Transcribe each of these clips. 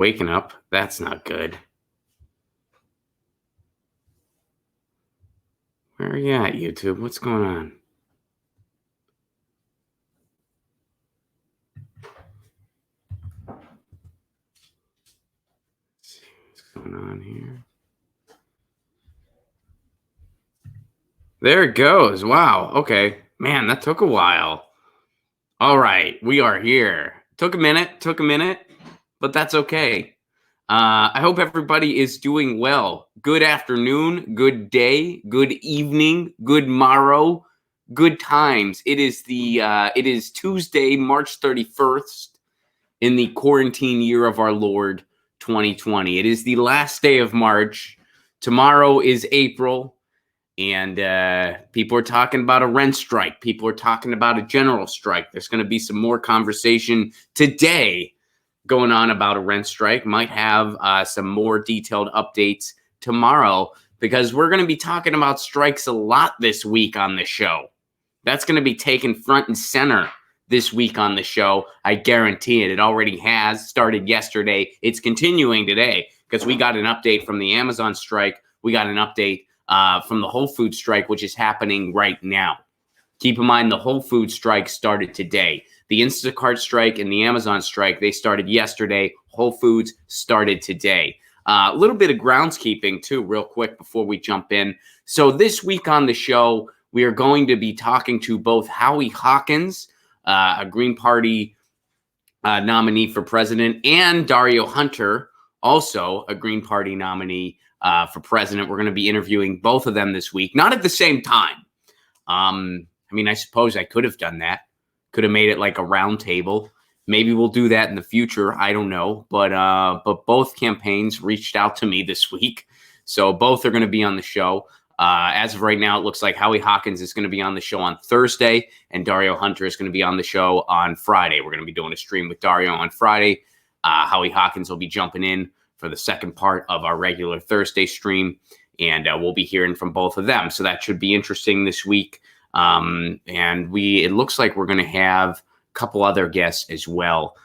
Waking up. That's not good. Where are you at, YouTube? What's going on? Let's see what's going on here. There it goes. Wow. Okay. Man, that took a while. All right. We are here. Took a minute, but that's okay. I hope everybody is doing well. Good afternoon, good day, good evening, good morrow, good times. It is Tuesday, March 31st in the quarantine year of our Lord 2020. It is the last day of March. Tomorrow is April, and people are talking about a rent strike. People are talking about a general strike. There's going to be some more conversation today going on about a rent strike. Might have some more detailed updates tomorrow because we're going to be talking about strikes a lot this week on the show. That's going to be taken front and center this week on the show. I guarantee it. It already has started yesterday. It's continuing today because we got an update from the Amazon strike. We got an update from the Whole Foods strike, which is happening right now. Keep in mind, the Whole Foods strike started today. The Instacart strike and the Amazon strike, they started yesterday. Whole Foods started today. A little bit of groundskeeping, too, real quick before we jump in. So this week on the show, we are going to be talking to both Howie Hawkins, a Green Party nominee for president, and Dario Hunter, also a Green Party nominee for president. We're going to be interviewing both of them this week, not at the same time. I mean, I suppose I could have done that. Could have made it like a round table. Maybe we'll do that in the future. I don't know. But both campaigns reached out to me this week. So both are going to be on the show. As of right now, it looks like Howie Hawkins is going to be on the show on Thursday, and Dario Hunter is going to be on the show on Friday. We're going to be doing a stream with Dario on Friday. Howie Hawkins will be jumping in for the second part of our regular Thursday stream, and we'll be hearing from both of them. So that should be interesting this week. And it looks like we're going to have a couple other guests as well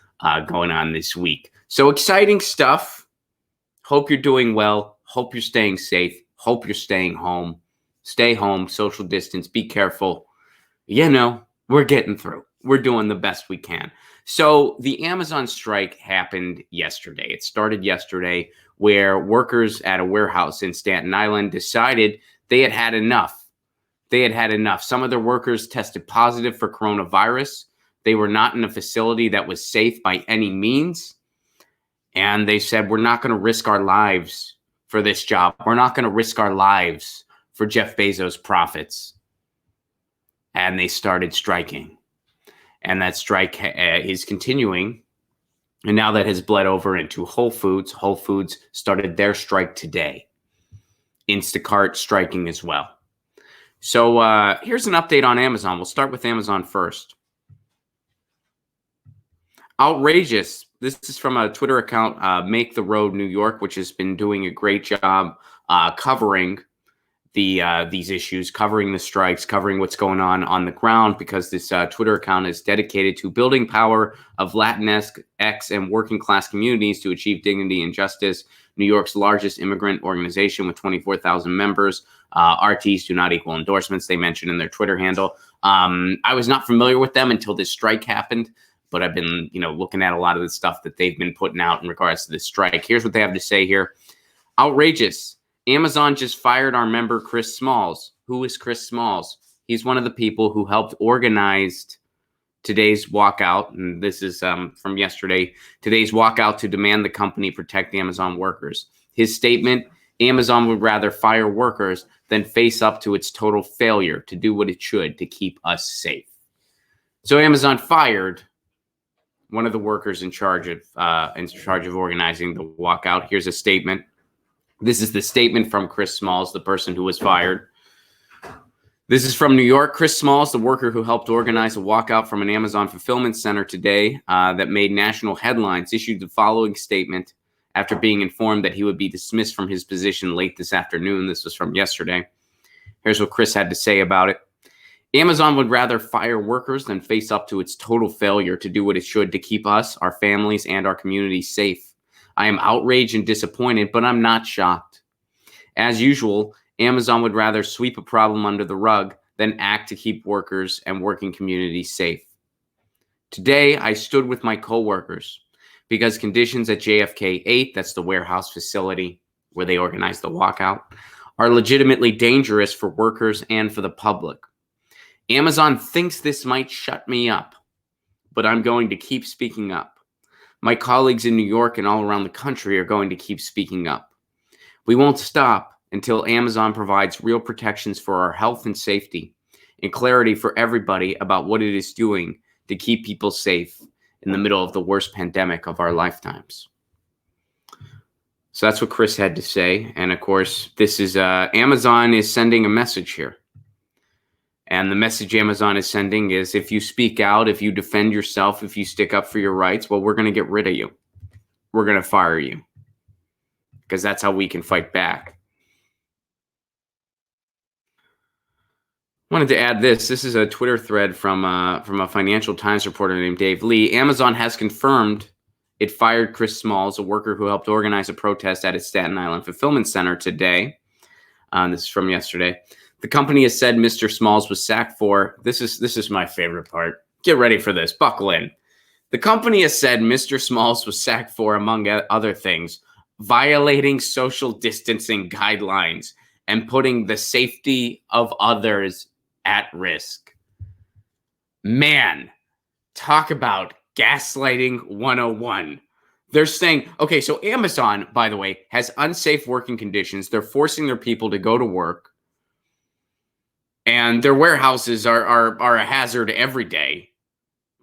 going on this week. So exciting stuff. Hope you're doing well. Hope you're staying safe. Hope you're staying home. Stay home, social distance, be careful. You know, we're getting through. We're doing the best we can. So the Amazon strike happened yesterday. It started yesterday where workers at a warehouse in Staten Island decided they had had enough. They had had enough. Some of their workers tested positive for coronavirus. They were not in a facility that was safe by any means. And they said, we're not going to risk our lives for this job. We're not going to risk our lives for Jeff Bezos' profits. And they started striking. And that strike is continuing. And now that has bled over into Whole Foods. Whole Foods started their strike today. Instacart striking as well. So here's an update on Amazon. We'll start with Amazon first. Outrageous. This is from a Twitter account, Make the Road New York, which has been doing a great job covering these issues, covering the strikes, covering what's going on the ground, because this Twitter account is dedicated to building power of Latinx and working class communities to achieve dignity and justice. New York's largest immigrant organization with 24,000 members. RTs do not equal endorsements, they mentioned in their Twitter handle. I was not familiar with them until this strike happened, but I've been, looking at a lot of the stuff that they've been putting out in regards to this strike. Here's what they have to say here. Outrageous. Amazon just fired our member, Chris Smalls. Who is Chris Smalls? He's one of the people who helped organize today's walkout. And this is from yesterday. Today's walkout to demand the company protect Amazon workers. His statement, Amazon would rather fire workers than face up to its total failure to do what it should to keep us safe. So Amazon fired one of the workers in charge of organizing the walkout. Here's a statement. This is the statement from Chris Smalls, the person who was fired. This is from New York. Chris Smalls, the worker who helped organize a walkout from an Amazon fulfillment center today that made national headlines, issued the following statement after being informed that he would be dismissed from his position late this afternoon. This was from yesterday. Here's what Chris had to say about it. Amazon would rather fire workers than face up to its total failure to do what it should to keep us, our families, and our communities safe. I am outraged and disappointed, but I'm not shocked. As usual, Amazon would rather sweep a problem under the rug than act to keep workers and working communities safe. Today, I stood with my coworkers because conditions at JFK 8, that's the warehouse facility where they organized the walkout, are legitimately dangerous for workers and for the public. Amazon thinks this might shut me up, but I'm going to keep speaking up. My colleagues in New York and all around the country are going to keep speaking up. We won't stop until Amazon provides real protections for our health and safety and clarity for everybody about what it is doing to keep people safe in the middle of the worst pandemic of our lifetimes. So that's what Chris had to say. And of course, this is Amazon is sending a message here. And the message Amazon is sending is, if you speak out, if you defend yourself, if you stick up for your rights, well, we're going to get rid of you. We're going to fire you. Because that's how we can fight back. Wanted to add this. This is a Twitter thread from a Financial Times reporter named Dave Lee. Amazon has confirmed it fired Chris Smalls, a worker who helped organize a protest at its Staten Island fulfillment center today. This is from yesterday. The company has said Mr. Smalls was sacked for, this is my favorite part. Get ready for this. Buckle in. The company has said Mr. Smalls was sacked for, among other things, violating social distancing guidelines and putting the safety of others at risk. Man, talk about gaslighting 101. They're saying, okay, so Amazon, by the way, has unsafe working conditions. They're forcing their people to go to work. And their warehouses are a hazard every day.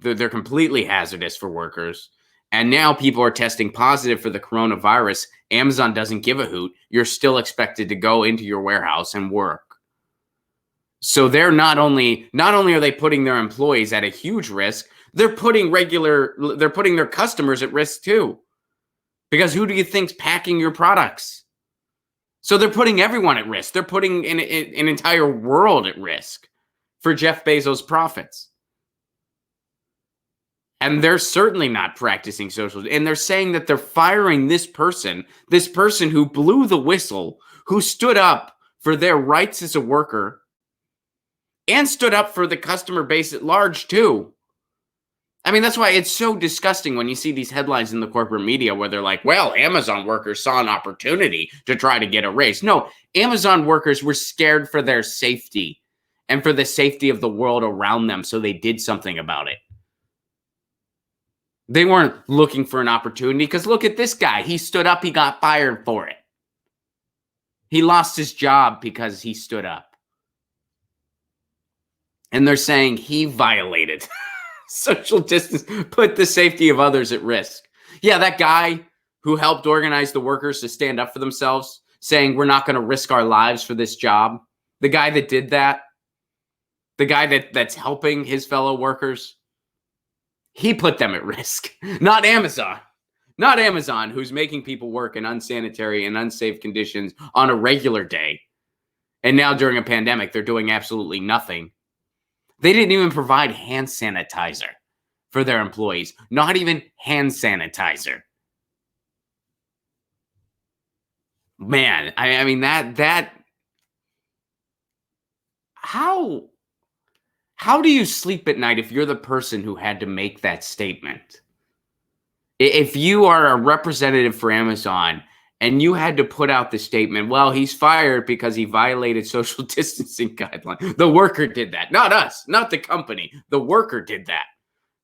They're completely hazardous for workers. And now people are testing positive for the coronavirus. Amazon doesn't give a hoot. You're still expected to go into your warehouse and work. So they're not only are they putting their employees at a huge risk, they're putting their customers at risk too. Because who do you think's packing your products? So they're putting everyone at risk. They're putting an entire world at risk for Jeff Bezos' profits. And they're certainly not practicing social. And they're saying that they're firing this person who blew the whistle, who stood up for their rights as a worker and stood up for the customer base at large too. I mean, that's why it's so disgusting when you see these headlines in the corporate media where they're like, well, Amazon workers saw an opportunity to try to get a raise. No, Amazon workers were scared for their safety and for the safety of the world around them, so they did something about it. They weren't looking for an opportunity because look at this guy. He stood up. He got fired for it. He lost his job because he stood up. And they're saying he violated social distance, put the safety of others at risk. Yeah, that guy who helped organize the workers to stand up for themselves, saying we're not going to risk our lives for this job. The guy that did that, the guy that's helping his fellow workers, he put them at risk, not Amazon. Not Amazon, who's making people work in unsanitary and unsafe conditions on a regular day. And now during a pandemic, they're doing absolutely nothing. They didn't even provide hand sanitizer for their employees. Not even hand sanitizer. Man, I mean, that how do you sleep at night if you're the person who had to make that statement? If you are a representative for Amazon and you had to put out the statement, well, he's fired because he violated social distancing guidelines. The worker did that, not us, not the company. The worker did that.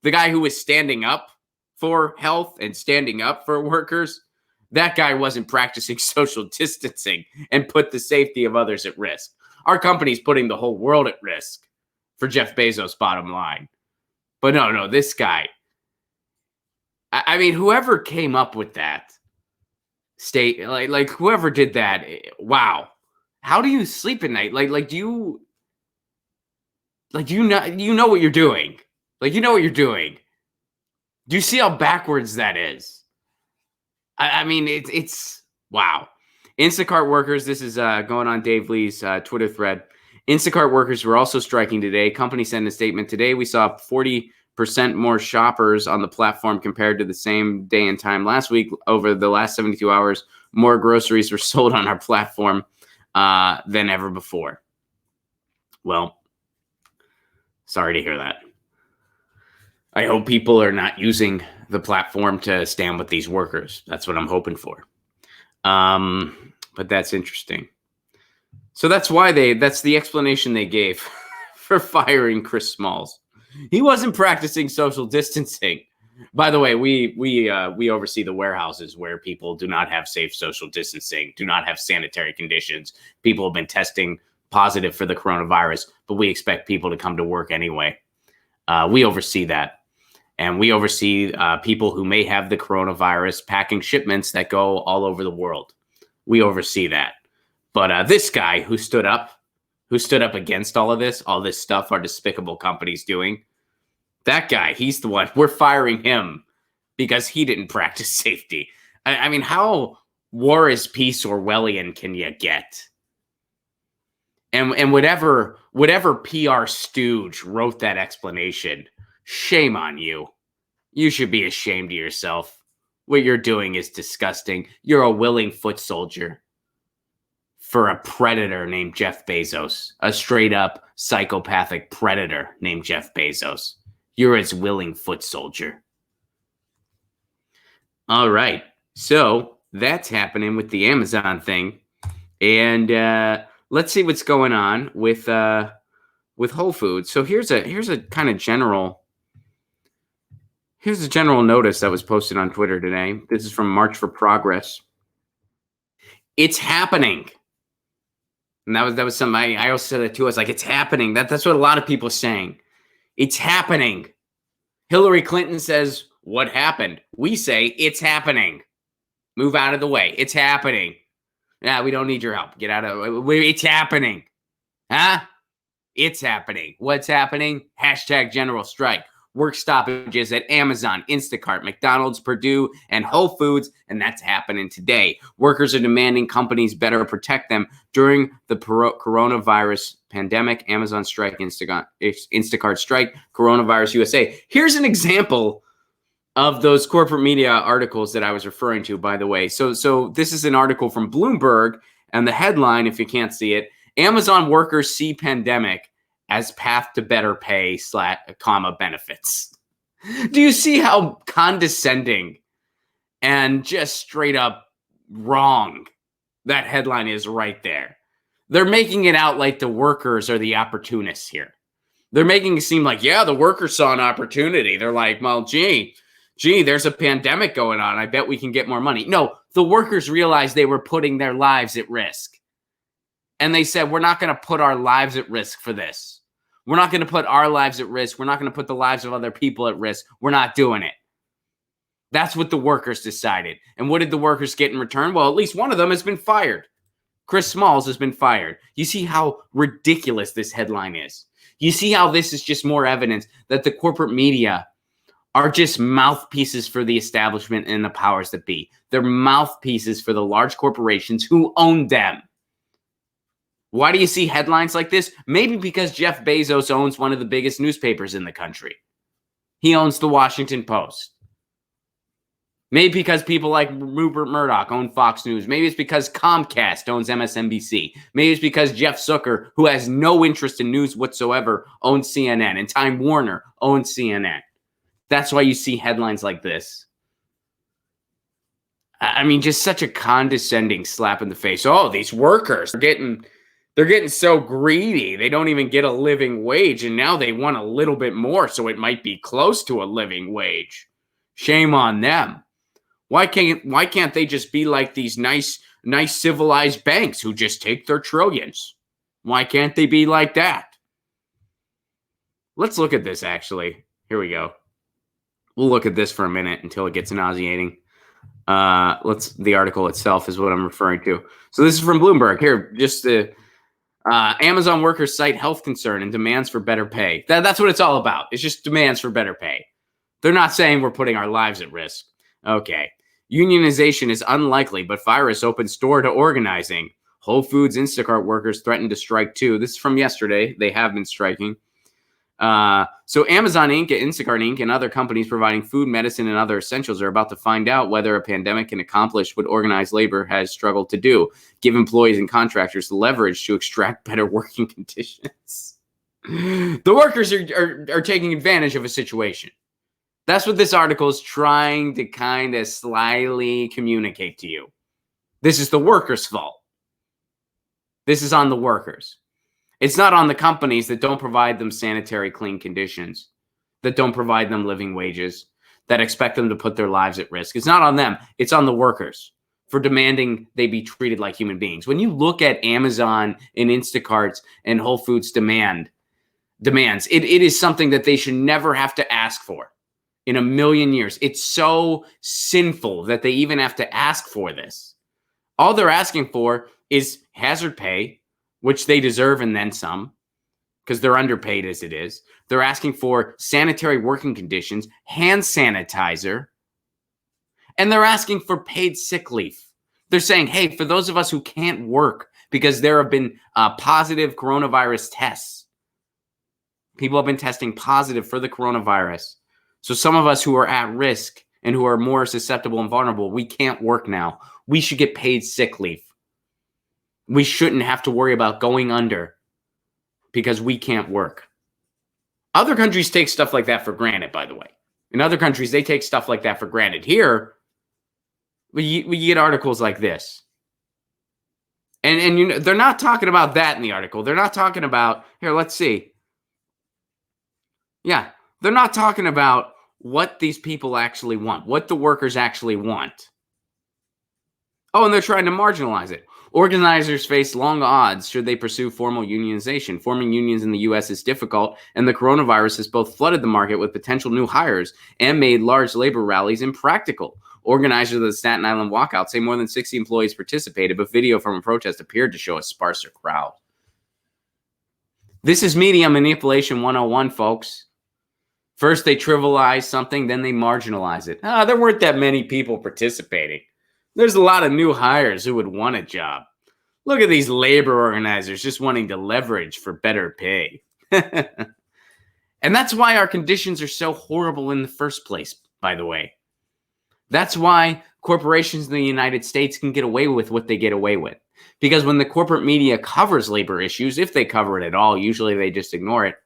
The guy who was standing up for health and standing up for workers, that guy wasn't practicing social distancing and put the safety of others at risk. Our company's putting the whole world at risk for Jeff Bezos' bottom line. But no, this guy. I mean, whoever came up with that like whoever did that, wow. How do you sleep at night? Do you know what you're doing? You know what you're doing. Do you see how backwards that is? I mean, it's wow. Instacart workers, this is going on Dave Lee's Twitter thread. Instacart workers were also striking today. Company sent a statement today. We saw 40 more shoppers on the platform compared to the same day and time last week. Over the last 72 hours, more groceries were sold on our platform than ever before. Well, sorry to hear that. I hope people are not using the platform to stand with these workers. That's what I'm hoping for. But that's interesting. So that's the explanation they gave for firing Chris Smalls. He wasn't practicing social distancing. By the way, we oversee the warehouses where people do not have safe social distancing, do not have sanitary conditions. People have been testing positive for the coronavirus, but we expect people to come to work anyway. We oversee that. And we oversee people who may have the coronavirus packing shipments that go all over the world. We oversee that. But this guy who stood up against all this stuff our despicable company's doing, that guy, he's the one. We're firing him because he didn't practice safety. I mean, how war is peace Orwellian can you get? And whatever PR stooge wrote that explanation, shame on you. You should be ashamed of yourself. What you're doing is disgusting. You're a willing foot soldier for a predator named Jeff Bezos, a straight up psychopathic predator named Jeff Bezos. You're his willing foot soldier. All right. So that's happening with the Amazon thing. And let's see what's going on with Whole Foods. So here's a kind of general notice that was posted on Twitter today. This is from March for Progress. It's happening. And that was something I also said that too. I was like, it's happening. That's what a lot of people are saying. It's happening. Hillary Clinton says, what happened? We say, it's happening. Move out of the way. It's happening. Yeah, we don't need your help. Get out of the way. It's happening. Huh? It's happening. What's happening? Hashtag general strike. Work stoppages at Amazon, Instacart, McDonald's, Purdue, and Whole Foods, and that's happening today. Workers are demanding companies better protect them during the coronavirus pandemic. Amazon strike, Instacart strike, coronavirus USA. Here's an example of those corporate media articles that I was referring to, by the way. So this is an article from Bloomberg, and the headline, if you can't see it, Amazon workers see pandemic as path to better pay / benefits. Do you see how condescending and just straight up wrong that headline is right there? They're making it out like the workers are the opportunists here. They're making it seem like, yeah, the workers saw an opportunity. They're like, well, gee, there's a pandemic going on. I bet we can get more money. No, the workers realized they were putting their lives at risk. And they said, we're not going to put our lives at risk for this. We're not going to put our lives at risk. We're not going to put the lives of other people at risk. We're not doing it. That's what the workers decided. And what did the workers get in return? Well, at least one of them has been fired. Chris Smalls has been fired. You see how ridiculous this headline is. You see how this is just more evidence that the corporate media are just mouthpieces for the establishment and the powers that be. They're mouthpieces for the large corporations who own them. Why do you see headlines like this? Maybe because Jeff Bezos owns one of the biggest newspapers in the country. He owns the Washington Post. Maybe because people like Rupert Murdoch own Fox News. Maybe it's because Comcast owns MSNBC. Maybe it's because Jeff Zucker, who has no interest in news whatsoever, owns CNN. And Time Warner owns CNN. That's why you see headlines like this. I mean, just such a condescending slap in the face. Oh, these workers are they're getting so greedy. They don't even get a living wage, and now they want a little bit more, so it might be close to a living wage. Shame on them. Why can't they just be like these nice civilized banks who just take their trillions? Why can't they be like that? Let's look at this, actually. Here we go. We'll look at this for a minute until it gets nauseating. The article itself is what I'm referring to. So this is from Bloomberg. Here, just Amazon workers cite health concern and demands for better pay. That's what it's all about. It's just demands for better pay. They're not saying we're putting our lives at risk. Okay. Unionization is unlikely, but virus opens door to organizing. Whole Foods Instacart workers threatened to strike too. This is from yesterday. They have been striking. So Amazon Inc., Instacart Inc., and other companies providing food, medicine, and other essentials are about to find out whether a pandemic can accomplish what organized labor has struggled to do: give employees and contractors the leverage to extract better working conditions. The workers are taking advantage of a situation. That's what this article is trying to kind of slyly communicate to you. This is the workers' fault. This is on the workers. It's not on the companies that don't provide them sanitary, clean conditions, that don't provide them living wages, that expect them to put their lives at risk. It's not on them. It's on the workers for demanding they be treated like human beings. When you look at Amazon and Instacart's and Whole Foods demands, it is something that they should never have to ask for in a million years. It's so sinful that they even have to ask for this. All they're asking for is hazard pay, which they deserve and then some, because they're underpaid as it is. They're asking for sanitary working conditions, hand sanitizer, and they're asking for paid sick leave. They're saying, hey, for those of us who can't work because there have been positive coronavirus tests, people have been testing positive for the coronavirus. So some of us who are at risk and who are more susceptible and vulnerable, we can't work now. We should get paid sick leave. We shouldn't have to worry about going under because we can't work. Other countries take stuff like that for granted, by the way. In other countries, they take stuff like that for granted. Here, we get articles like this. And you know, they're not talking about that in the article. They're not talking about, here, let's see. Yeah, they're not talking about what these people actually want, what the workers actually want. Oh, and they're trying to marginalize it. Organizers face long odds should they pursue formal unionization. Forming unions in the U.S. is difficult, and the coronavirus has both flooded the market with potential new hires and made large labor rallies impractical. Organizers of the Staten Island walkout say more than 60 employees participated, but video from a protest appeared to show a sparser crowd. This is media manipulation 101, folks. First, they trivialize something, then they marginalize it. There weren't that many people participating. There's a lot of new hires who would want a job. Look at these labor organizers just wanting to leverage for better pay. And that's why our conditions are so horrible in the first place, by the way. That's why corporations in the United States can get away with what they get away with. Because when the corporate media covers labor issues, if they cover it at all, usually they just ignore it.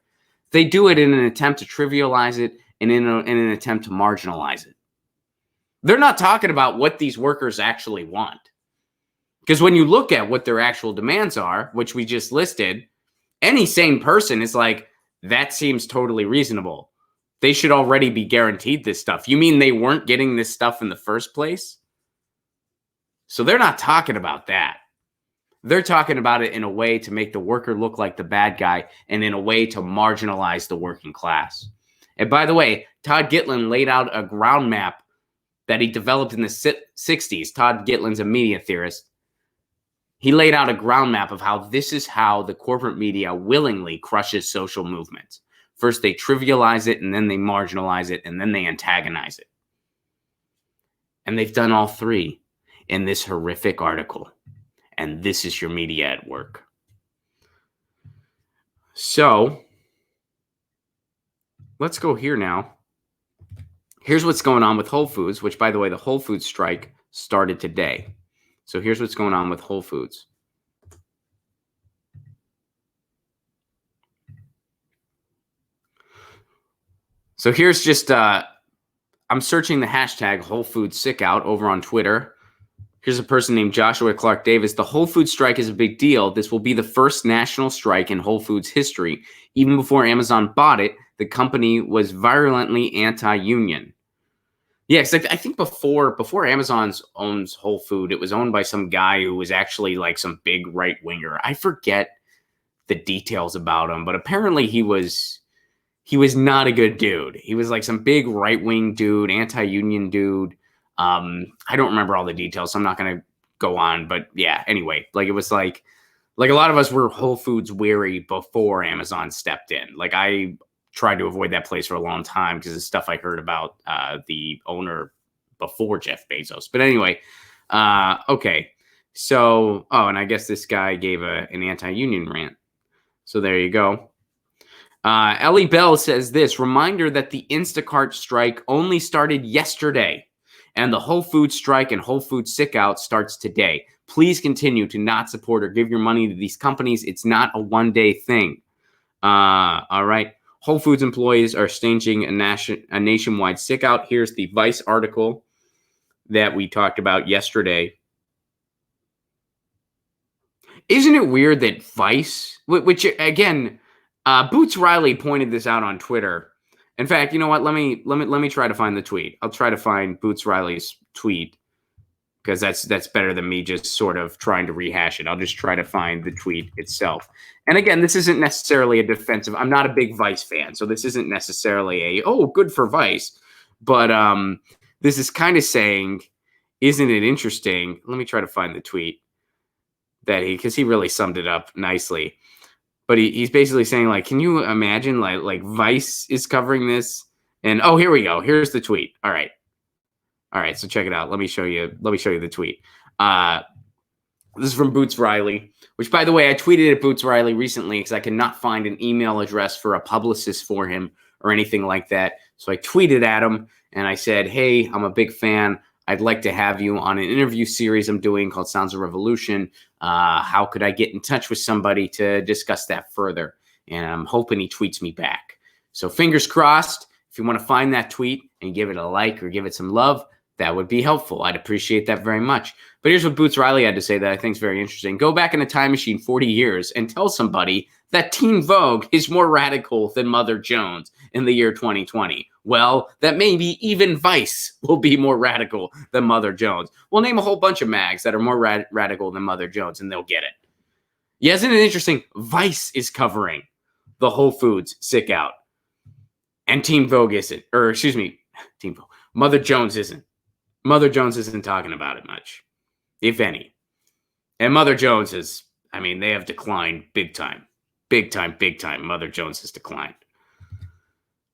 They do it in an attempt to trivialize it and in an attempt to marginalize it. They're not talking about what these workers actually want. Because when you look at what their actual demands are, which we just listed, any sane person is like, that seems totally reasonable. They should already be guaranteed this stuff. You mean they weren't getting this stuff in the first place? So they're not talking about that. They're talking about it in a way to make the worker look like the bad guy and in a way to marginalize the working class. And by the way, Todd Gitlin laid out a ground map that he developed in the 60s. Todd Gitlin's a media theorist. He laid out a ground map of how this is how the corporate media willingly crushes social movements. First, they trivialize it, and then they marginalize it, and then they antagonize it. And they've done all three in this horrific article. And this is your media at work. So, let's go here now. Here's what's going on with Whole Foods, which, by the way, the Whole Foods strike started today. So here's what's going on with Whole Foods. So here's just, I'm searching the hashtag Whole Foods Sick Out over on Twitter. Here's a person named Joshua Clark Davis. The Whole Foods strike is a big deal. This will be the first national strike in Whole Foods history. Even before Amazon bought it, the company was virulently anti-union. Yes, I think before Amazon owns Whole Food, it was owned by some guy who was actually like some big right winger. I forget the details about him, but apparently he was not a good dude. He was like some big right wing dude, anti-union dude. I don't remember all the details, so I'm not going to go on. But yeah, anyway, like it was like a lot of us were Whole Foods weary before Amazon stepped in. Like I tried to avoid that place for a long time because of stuff I heard about the owner before Jeff Bezos. But anyway, okay. So, and I guess this guy gave an anti-union rant. So there you go. Ellie Bell says this, reminder that the Instacart strike only started yesterday, and the Whole Foods strike and Whole Foods sick out starts today. Please continue to not support or give your money to these companies. It's not a one-day thing. All right. Whole Foods employees are staging a nationwide sick out. Here's the Vice article that we talked about yesterday. Isn't it weird that Vice, which again, Boots Riley pointed this out on Twitter. In fact, you know what? Let me try to find the tweet. I'll try to find Boots Riley's tweet because that's better than me just sort of trying to rehash it. I'll just try to find the tweet itself. And again, this isn't necessarily a defensive. I'm not a big Vice fan, so this isn't necessarily good for Vice. But this is kind of saying, isn't it interesting? Let me try to find the tweet because he really summed it up nicely. But he's basically saying, like, can you imagine like Vice is covering this? And here we go. Here's the tweet. All right. So check it out. Let me show you the tweet. This is from Boots Riley, which, by the way, I tweeted at Boots Riley recently because I could not find an email address for a publicist for him or anything like that. So I tweeted at him and I said, hey, I'm a big fan. I'd like to have you on an interview series I'm doing called Sounds of Revolution. How could I get in touch with somebody to discuss that further? And I'm hoping he tweets me back. So fingers crossed. If you want to find that tweet and give it a like or give it some love, that would be helpful. I'd appreciate that very much. But here's what Boots Riley had to say that I think is very interesting. Go back in a time machine 40 years and tell somebody that Teen Vogue is more radical than Mother Jones in the year 2020. Well, that maybe even Vice will be more radical than Mother Jones. We'll name a whole bunch of mags that are more radical than Mother Jones, and they'll get it. Yeah, isn't it interesting? Vice is covering the Whole Foods sick out. And Teen Vogue isn't. Or, excuse me, Teen Vogue. Mother Jones isn't. Mother Jones isn't talking about it much, if any. And Mother Jones is, they have declined big time. Big time. Mother Jones has declined.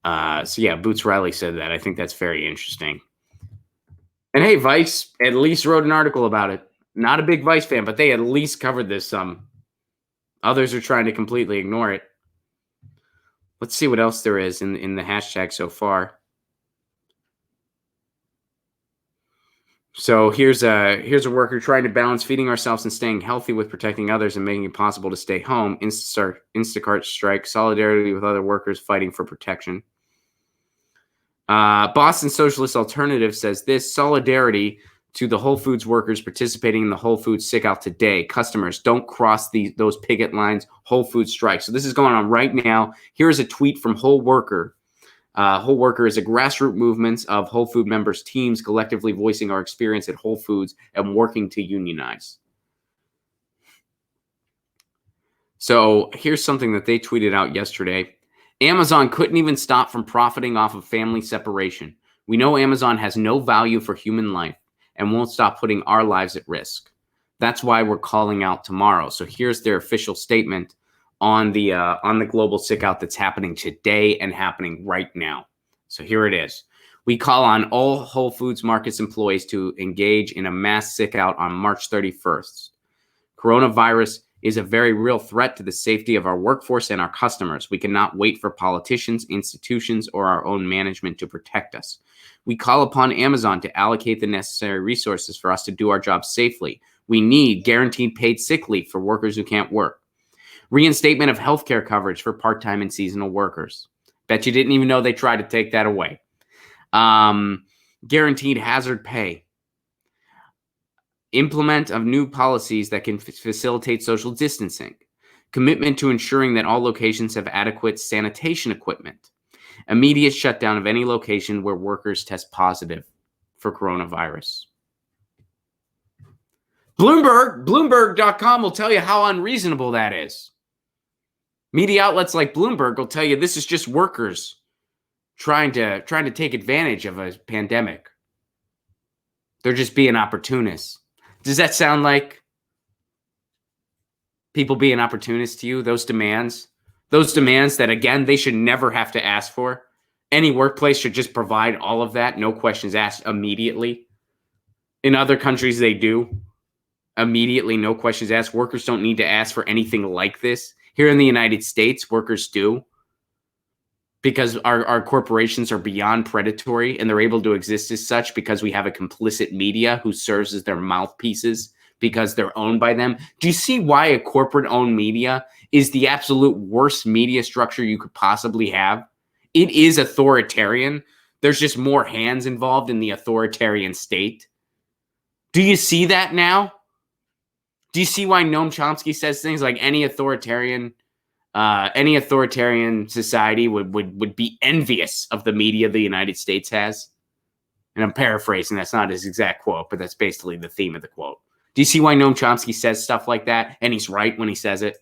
So yeah, Boots Riley said that. I think that's very interesting. And hey, Vice at least wrote an article about it. Not a big Vice fan, but they at least covered this some. Others are trying to completely ignore it. Let's see what else there is in the hashtag so far. So here's a worker trying to balance feeding ourselves and staying healthy with protecting others and making it possible to stay home. Instacart strike, solidarity with other workers fighting for protection. Boston Socialist Alternative says this, solidarity to the Whole Foods workers participating in the Whole Foods sick out today. Customers, don't cross those picket lines. Whole Foods strike. So this is going on right now. Here's a tweet from Whole Worker. Whole Worker is a grassroots movement of Whole Food members' teams collectively voicing our experience at Whole Foods and working to unionize. So here's something that they tweeted out yesterday. Amazon couldn't even stop from profiting off of family separation. We know Amazon has no value for human life and won't stop putting our lives at risk. That's why we're calling out tomorrow. So here's their official statement on the global sick out that's happening today and happening right now. So here it is. We call on all Whole Foods Markets employees to engage in a mass sick out on March 31st. Coronavirus is a very real threat to the safety of our workforce and our customers. We cannot wait for politicians, institutions, or our own management to protect us. We call upon Amazon to allocate the necessary resources for us to do our job safely. We need guaranteed paid sick leave for workers who can't work. Reinstatement of healthcare coverage for part-time and seasonal workers. Bet you didn't even know they tried to take that away. Guaranteed hazard pay. Implement of new policies that can facilitate social distancing. Commitment to ensuring that all locations have adequate sanitation equipment. Immediate shutdown of any location where workers test positive for coronavirus. Bloomberg.com will tell you how unreasonable that is. Media outlets like Bloomberg will tell you this is just workers trying to take advantage of a pandemic. They're just being opportunists. Does that sound like people being opportunists to you? Those demands that, again, they should never have to ask for. Any workplace should just provide all of that, no questions asked, immediately. In other countries, they do. Immediately, no questions asked. Workers don't need to ask for anything like this. Here in the United States, workers do. because our corporations are beyond predatory and they're able to exist as such because we have a complicit media who serves as their mouthpieces because they're owned by them. Do you see why a corporate-owned media is the absolute worst media structure you could possibly have? It is authoritarian. There's just more hands involved in the authoritarian state. Do you see that now? Do you see why Noam Chomsky says things like any authoritarian society would be envious of the media the United States has? And I'm paraphrasing. That's not his exact quote, but that's basically the theme of the quote. Do you see why Noam Chomsky says stuff like that? And he's right when he says it.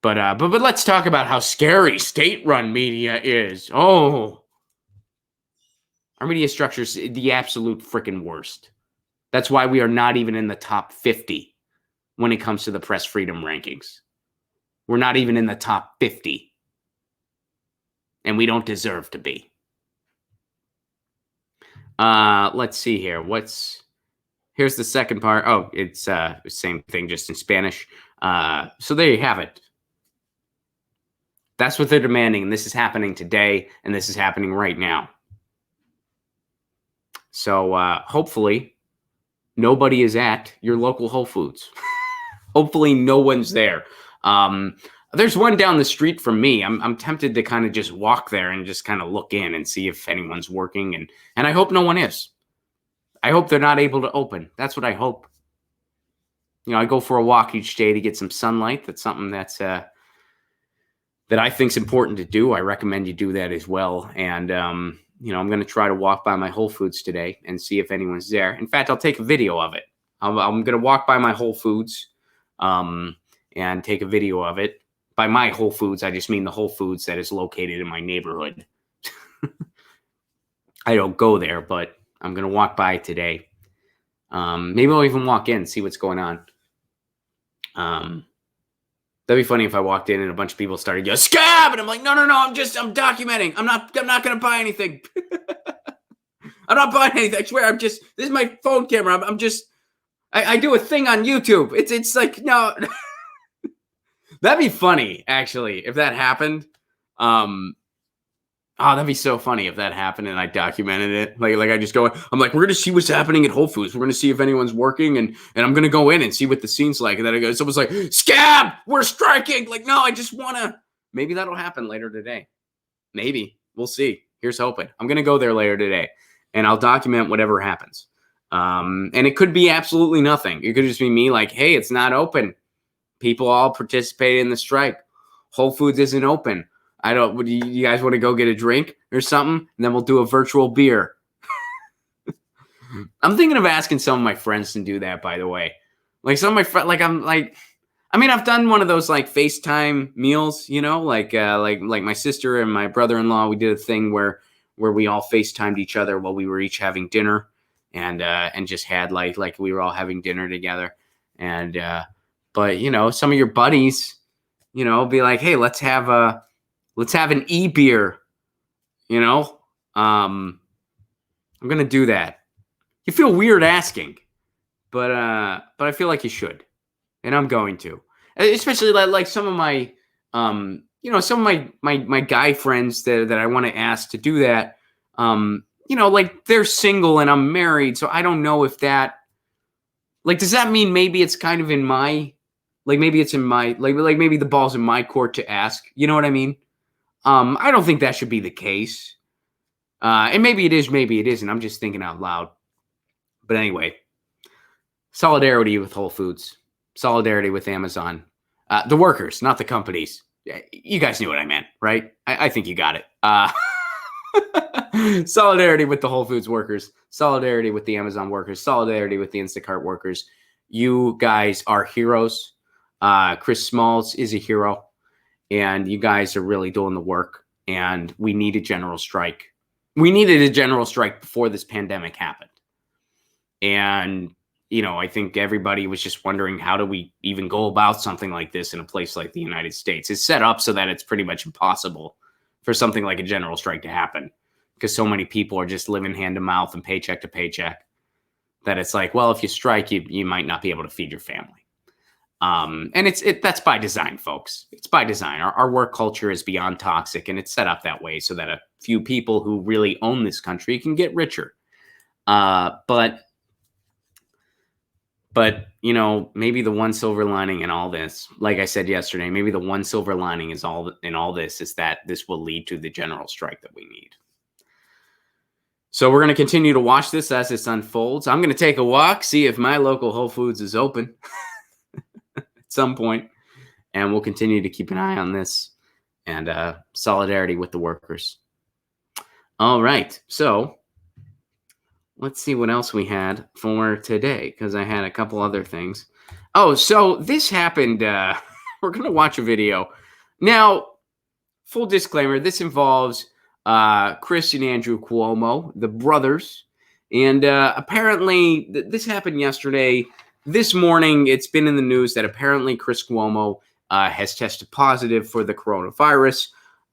But let's talk about how scary state-run media is. Oh, our media structure is the absolute freaking worst. That's why we are not even in the top 50 when it comes to the press freedom rankings. We're not even in the top 50. And we don't deserve to be. Let's see here. Here's the second part. Oh, it's the same thing, just in Spanish. So there you have it. That's what they're demanding. And this is happening today. And this is happening right now. So hopefully nobody is at your local Whole Foods. Hopefully no one's there. There's one down the street from me. I'm tempted to kind of just walk there and just kind of look in and see if anyone's working. And I hope no one is. I hope they're not able to open. That's what I hope. You know, I go for a walk each day to get some sunlight. That's something that I think is important to do. I recommend you do that as well. And, you know, I'm going to try to walk by my Whole Foods today and see if anyone's there. In fact, I'll take a video of it. I'm going to walk by my Whole Foods and take a video of it. By my Whole Foods, I just mean the Whole Foods that is located in my neighborhood. I don't go there, but I'm going to walk by today. Maybe I'll even walk in, see what's going on. That'd be funny if I walked in and a bunch of people started yelling, "Scab!" And I'm like, no, I'm documenting. I'm not going to buy anything. I'm not buying anything. I swear, this is my phone camera. I do a thing on YouTube. It's like, no. That'd be funny, actually, if that happened. That'd be so funny if that happened and I documented it. Like I just go, I'm like, we're going to see what's happening at Whole Foods. We're going to see if anyone's working and I'm going to go in and see what the scene's like. And then someone's like, "Scab, we're striking." Like, no, I just want to, maybe that'll happen later today. Maybe. We'll see. Here's hoping. I'm going to go there later today and I'll document whatever happens. And it could be absolutely nothing. It could just be me like, hey, it's not open. People all participated in the strike. Whole Foods isn't open. Would you guys want to go get a drink or something? And then we'll do a virtual beer. I'm thinking of asking some of my friends to do that, by the way. Like some of my friends, I've done one of those like FaceTime meals, you know, like my sister and my brother-in-law, we did a thing where we all FaceTimed each other while we were each having dinner and just had like we were all having dinner together. And, but you know, some of your buddies, you know, be like, hey, let's have an e-beer, you know? I'm going to do that. You feel weird asking, but I feel like you should. And I'm going to. Especially like some of my some of my guy friends that I want to ask to do that. You know, like they're single and I'm married, so I don't know if that, like, does that mean maybe it's kind of in my, like maybe it's in my, like maybe the ball's in my court to ask, you know what I mean? I don't think that should be the case. And maybe it is, maybe it isn't. I'm just thinking out loud. But anyway, solidarity with Whole Foods, solidarity with Amazon, the workers, not the companies. You guys knew what I meant, right? I think you got it. Solidarity with the Whole Foods workers, solidarity with the Amazon workers, solidarity with the Instacart workers. You guys are heroes. Chris Smalls is a hero. And you guys are really doing the work. And we need a general strike. We needed a general strike before this pandemic happened. And, you know, I think everybody was just wondering, how do we even go about something like this in a place like the United States? It's set up so that it's pretty much impossible for something like a general strike to happen, because so many people are just living hand to mouth and paycheck to paycheck that it's like, well, if you strike, you might not be able to feed your family. And that's by design, folks. It's by design. Our work culture is beyond toxic, and it's set up that way so that a few people who really own this country can get richer. But maybe the one silver lining in all this, like I said yesterday, maybe the one silver lining is all this is that this will lead to the general strike that we need. So we're going to continue to watch this as this unfolds. I'm going to take a walk, see if my local Whole Foods is open at some point, and we'll continue to keep an eye on this and solidarity with the workers. All right, so let's see what else we had for today, because I had a couple other things. Oh, so this happened. We're going to watch a video. Now, full disclaimer, this involves Chris and Andrew Cuomo, the brothers. And apparently, this happened yesterday. This morning, it's been in the news that apparently Chris Cuomo has tested positive for the coronavirus.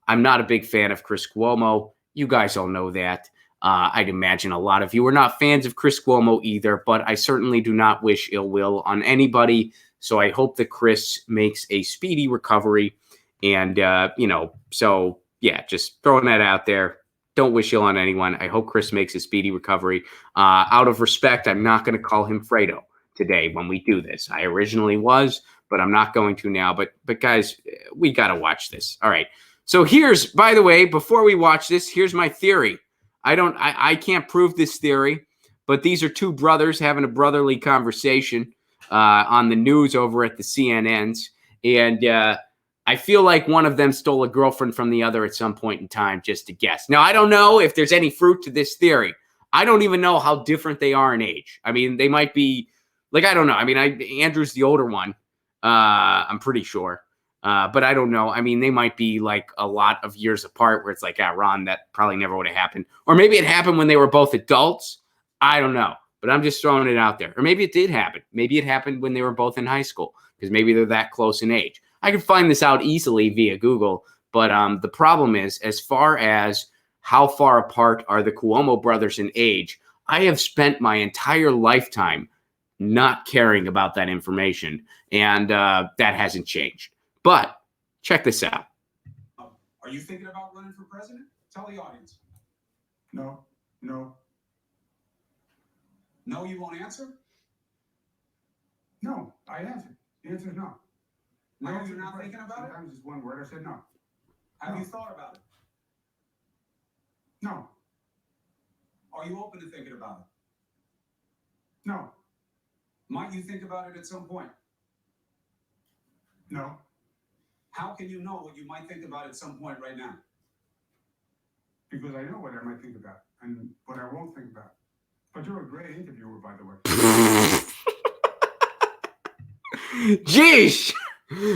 I'm not a big fan of Chris Cuomo. You guys all know that. I'd imagine a lot of you are not fans of Chris Cuomo either, but I certainly do not wish ill will on anybody. So I hope that Chris makes a speedy recovery. And, so yeah, just throwing that out there. Don't wish ill on anyone. I hope Chris makes a speedy recovery. Out of respect, I'm not going to call him Fredo today when we do this. I originally was, but I'm not going to now. But guys, we got to watch this. All right. So by the way, before we watch this, here's my theory. I can't prove this theory, but these are two brothers having a brotherly conversation on the news over at the CNNs. And I feel like one of them stole a girlfriend from the other at some point in time, just to guess. Now, I don't know if there's any fruit to this theory. I don't even know how different they are in age. I mean, they might be like, I don't know. I mean, Andrew's the older one. I'm pretty sure. But I don't know. I mean, they might be like a lot of years apart where it's like, Ron, that probably never would have happened. Or maybe it happened when they were both adults. I don't know. But I'm just throwing it out there. Or maybe it did happen. Maybe it happened when they were both in high school, because maybe they're that close in age. I can find this out easily via Google. But the problem is, as far as how far apart are the Cuomo brothers in age, I have spent my entire lifetime not caring about that information. And that hasn't changed. But check this out. Are you thinking about running for president? Tell the audience. No. No, you won't answer? No, I answered. The answer is no. No, you're not thinking about it? Sometimes just one word. I said no. Have you thought about it? No. Are you open to thinking about it? No. Might you think about it at some point? No. How can you know what you might think about at some point right now? Because I know what I might think about and what I won't think about. But you're a great interviewer, by the way. Jeez.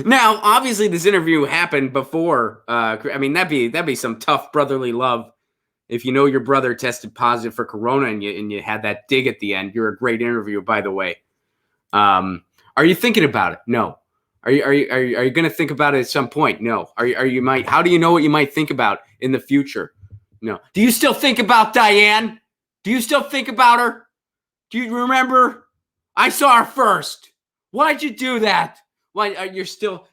Now, obviously, this interview happened before. I mean, that'd be some tough brotherly love. If you know your brother tested positive for corona and you had that dig at the end, you're a great interviewer, by the way. Are you thinking about it? No. Are you going to think about it at some point? No. How do you know what you might think about in the future? No. Do you still think about Diane? Do you still think about her? Do you remember? I saw her first. Why'd you do that? Why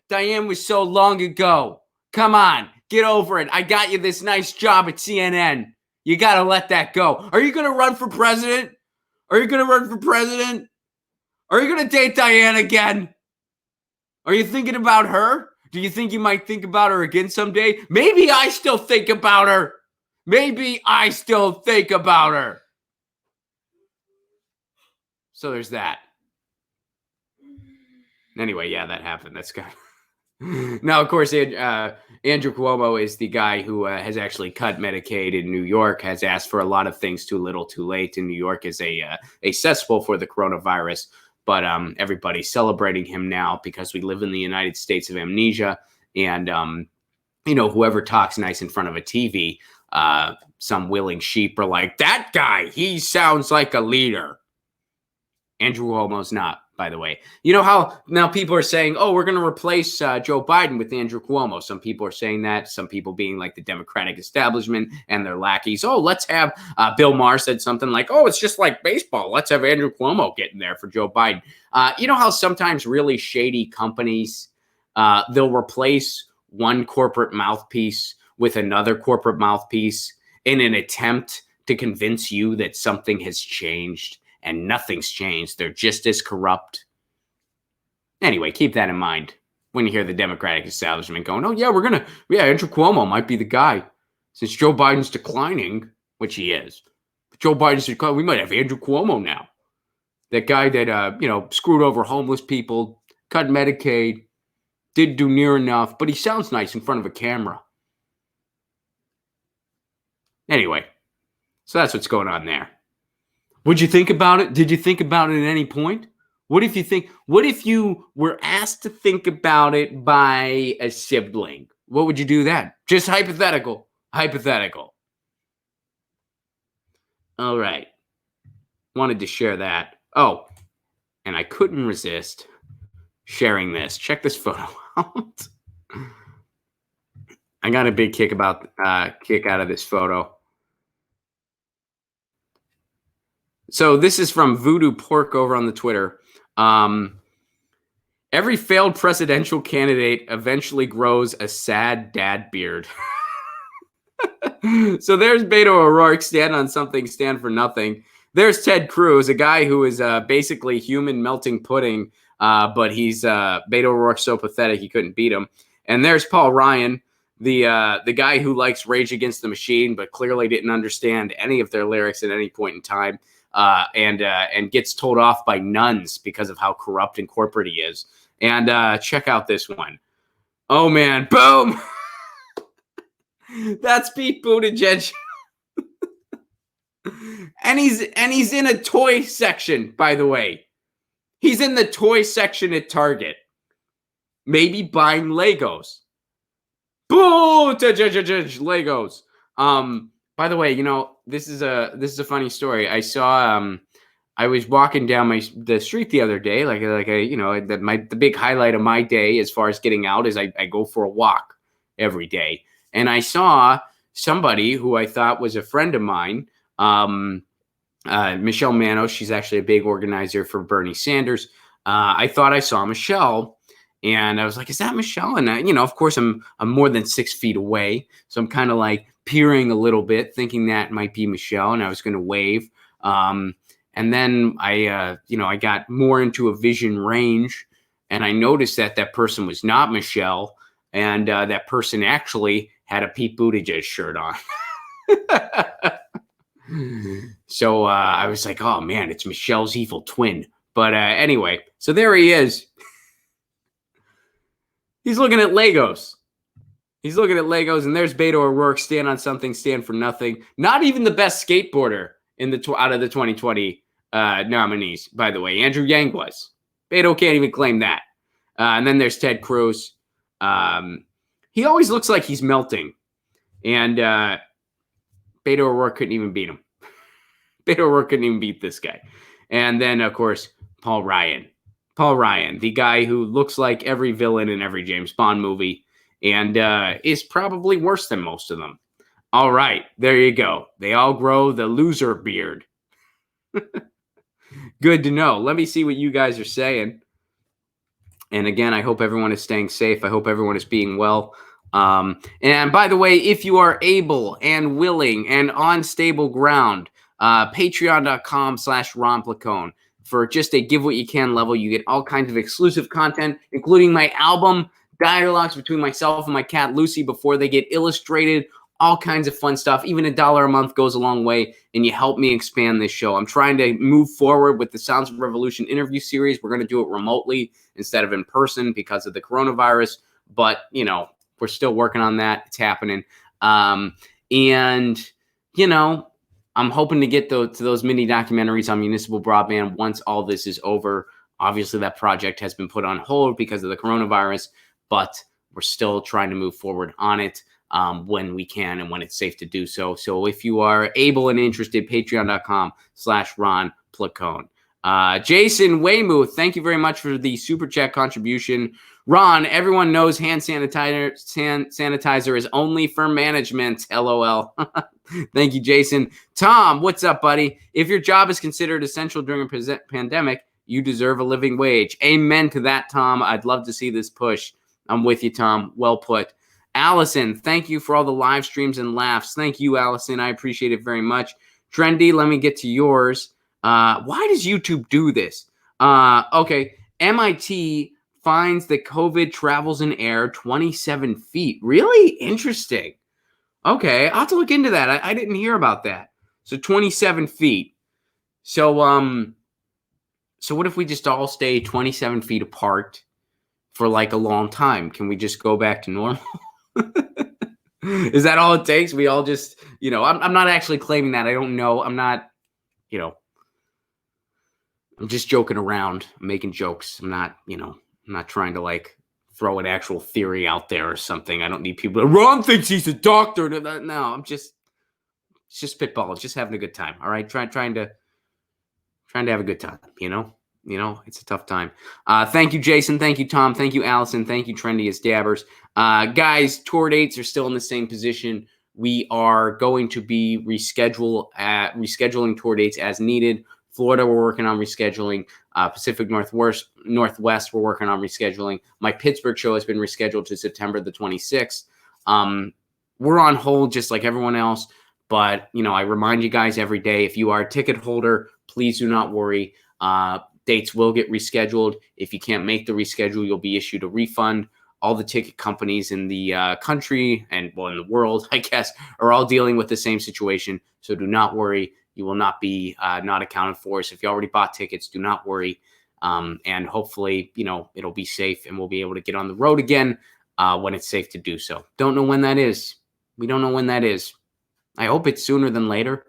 Diane was so long ago. Come on, get over it. I got you this nice job at CNN. You got to let that go. Are you going to run for president? Are you going to run for president? Are you going to date Diane again? Are you thinking about her? Do you think you might think about her again someday? Maybe I still think about her. Maybe I still think about her. So there's that. Anyway, yeah, that happened. That's kind of... Now, of course, Andrew Cuomo is the guy who has actually cut Medicaid in New York, has asked for a lot of things too little, too late. And New York is a cesspool for the coronavirus. But everybody's celebrating him now because we live in the United States of amnesia. And, whoever talks nice in front of a TV, some willing sheep are like, that guy, he sounds like a leader. Andrew Cuomo's not. by the way. You know how now people are saying, oh, we're going to replace Joe Biden with Andrew Cuomo. Some people are saying that, some people being like the Democratic establishment and their lackeys. Oh, let's have Bill Maher said something like, oh, it's just like baseball. Let's have Andrew Cuomo get in there for Joe Biden. You know how sometimes really shady companies, they'll replace one corporate mouthpiece with another corporate mouthpiece in an attempt to convince you that something has changed, and nothing's changed. They're just as corrupt. Anyway, keep that in mind when you hear the Democratic establishment going, oh, yeah, Andrew Cuomo might be the guy. Since Joe Biden's declining, which he is, Joe Biden's declining, we might have Andrew Cuomo now. That guy that, screwed over homeless people, cut Medicaid, didn't do near enough, but he sounds nice in front of a camera. Anyway, so that's what's going on there. What'd you think about it? Did you think about it at any point? What if you were asked to think about it by a sibling? What would you do then? Just hypothetical. Hypothetical. All right. Wanted to share that. Oh, and I couldn't resist sharing this. Check this photo out. I got a big kick out of this photo. So this is from Voodoo Pork over on the Twitter. Every failed presidential candidate eventually grows a sad dad beard. So there's Beto O'Rourke, stand on something, stand for nothing. There's Ted Cruz, a guy who is basically human melting pudding, but he's Beto O'Rourke's so pathetic he couldn't beat him. And there's Paul Ryan, the guy who likes Rage Against the Machine, but clearly didn't understand any of their lyrics at any point in time, and gets told off by nuns because of how corrupt and corporate he is. And check out this one. Oh man, boom! That's Pete Buttigieg. and he's in a toy section, by the way. He's in the toy section at Target. Maybe buying Legos. Boo! Legos. By the way, this is a funny story. I saw I was walking down the street the other day, the big highlight of my day as far as getting out is I go for a walk every day. And I saw somebody who I thought was a friend of mine, Michelle Manos. She's actually a big organizer for Bernie Sanders. I thought I saw Michelle, and I was like, "Is that Michelle?" And of course, I'm more than 6 feet away, so I'm kind of like peering a little bit, thinking that might be Michelle, and I was going to wave. And then I got more into a vision range, and I noticed that person was not Michelle, and that person actually had a Pete Buttigieg shirt on. So I was like, oh man, it's Michelle's evil twin. But anyway, so there he is. He's looking at Legos. And there's Beto O'Rourke, stand on something, stand for nothing. Not even the best skateboarder out of the 2020 nominees, by the way. Andrew Yang was. Beto can't even claim that. And then there's Ted Cruz. He always looks like he's melting. And Beto O'Rourke couldn't even beat him. Beto O'Rourke couldn't even beat this guy. And then, of course, Paul Ryan. Paul Ryan, the guy who looks like every villain in every James Bond movie and is probably worse than most of them. All right, there you go. They all grow the loser beard. Good to know. Let me see what you guys are saying. And again, I hope everyone is staying safe. I hope everyone is being well. And by the way, if you are able and willing and on stable ground, patreon.com/Ron Placone. For just a give what you can level, you get all kinds of exclusive content, including my album, dialogues between myself and my cat Lucy before they get illustrated, all kinds of fun stuff. Even $1 a month goes a long way, and you help me expand this show. I'm trying to move forward with the Sounds of Revolution interview series. We're going to do it remotely instead of in person because of the coronavirus, but, we're still working on that. It's happening. I'm hoping to get to those mini documentaries on municipal broadband once all this is over. Obviously, that project has been put on hold because of the coronavirus, but we're still trying to move forward on it when we can and when it's safe to do so. So if you are able and interested, patreon.com/Ron Placone. Jason Weymouth, thank you very much for the super chat contribution. Ron, everyone knows hand sanitizer is only for management. LOL. Thank you, Jason. Tom, what's up, buddy? If your job is considered essential during a pandemic, you deserve a living wage. Amen to that, Tom. I'd love to see this push. I'm with you, Tom. Well put. Allison, thank you for all the live streams and laughs. Thank you, Allison. I appreciate it very much. Trendy, let me get to yours. Why does YouTube do this? Okay. MIT finds that COVID travels in air 27 feet. Really interesting. Okay. I'll have to look into that. I didn't hear about that. So 27 feet. So what if we just all stay 27 feet apart for like a long time? Can we just go back to normal? Is that all it takes? We all just, I'm not actually claiming that. I don't know. I'm not, I'm just joking around. I'm making jokes. I'm not trying to like throw an actual theory out there or something. I don't need people. Ron thinks he's a doctor. No, I'm just spitball. Just having a good time. All right. Trying to have a good time, it's a tough time. Thank you, Jason. Thank you, Tom. Thank you, Allison. Thank you, Trendy as Dabbers. Guys, tour dates are still in the same position. We are going to be rescheduling tour dates as needed. Florida, we're working on rescheduling. Pacific Northwest, we're working on rescheduling. My Pittsburgh show has been rescheduled to September the 26th. We're on hold just like everyone else. But, I remind you guys every day, if you are a ticket holder, please do not worry. Dates will get rescheduled. If you can't make the reschedule, you'll be issued a refund. All the ticket companies in the country and, in the world, I guess, are all dealing with the same situation. So do not worry. You will not be not accounted for. So if you already bought tickets, do not worry. And hopefully, it'll be safe and we'll be able to get on the road again when it's safe to do so. Don't know when that is. We don't know when that is. I hope it's sooner than later,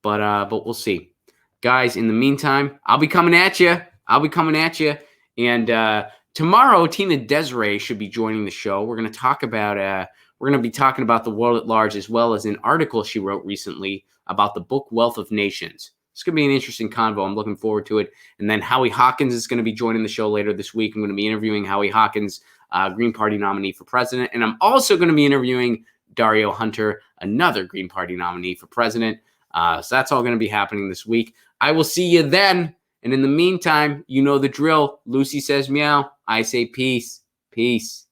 but we'll see. Guys, in the meantime, I'll be coming at you. And tomorrow, Tina Desiree should be joining the show. We're going to be talking about the world at large, as well as an article she wrote recently about the book Wealth of Nations. It's going to be an interesting convo. I'm looking forward to it. And then Howie Hawkins is going to be joining the show later this week. I'm going to be interviewing Howie Hawkins, Green Party nominee for president. And I'm also going to be interviewing Dario Hunter, another Green Party nominee for president. So that's all going to be happening this week. I will see you then. And in the meantime, you know the drill. Lucy says meow. I say peace. Peace.